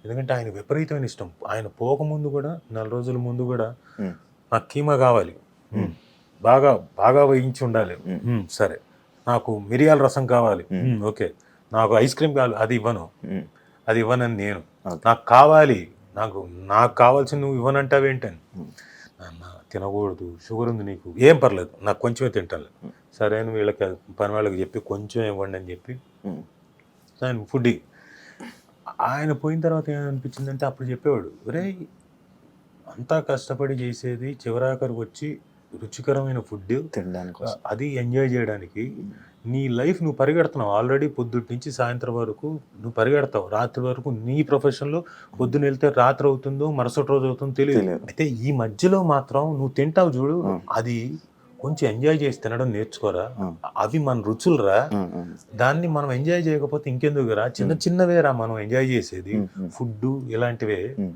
ఎందుకంటే ఆయన విపరీతమైన ఇష్టం. ఆయన పోకముందు కూడా 4 రోజుల ముందు కూడా నాకు కీమా కావాలి, బాగా బాగా వేయించి ఉండాలి, సరే. నాకు మిరియాల రసం కావాలి, ఓకే. నాకు ఐస్ క్రీమ్ కావాలి, అది ఇవ్వనని నేను. నాకు కావాలి, నాకు కావాల్సింది నువ్వు ఇవ్వనంటావేంటని. నాన్న తినకూడదు, షుగర్ ఉంది నీకు, ఏం పర్లేదు, నాకు కొంచెమే తింటాను. సరే అని వీళ్ళకి పని వాళ్ళకి చెప్పి కొంచెం ఇవ్వండి అని చెప్పి ఆయన ఫుడ్. ఆయన పోయిన తర్వాత ఏమనిపించిందంటే అప్పుడు చెప్పేవాడు, ఒరే అంతా కష్టపడి చేసేది చివరాఖరికి వచ్చి రుచికరమైన ఫుడ్ తినడానికి, అది ఎంజాయ్ చేయడానికి నీ లైఫ్ నువ్వు పరిగెడుతున్నావు. ఆల్రెడీ పొద్దుటి నుంచి సాయంత్రం వరకు నువ్వు పరిగెడతావు. రాత్రి వరకు నీ ప్రొఫెషన్లో పొద్దున వెళ్తే రాత్రి అవుతుందో మరుసటి రోజు అవుతుందో తెలియదు. అయితే ఈ మధ్యలో మాత్రం నువ్వు తింటావు చూడు, అది కొంచెం ఎంజాయ్ చేసి తినడం నేర్చుకోరా, అవి మన రుచులురా. దాన్ని మనం ఎంజాయ్ చేయకపోతే ఇంకెందుకురా, చిన్న చిన్నవేరా మనం ఎంజాయ్ చేసేది, ఫుడ్ ఇలాంటివే.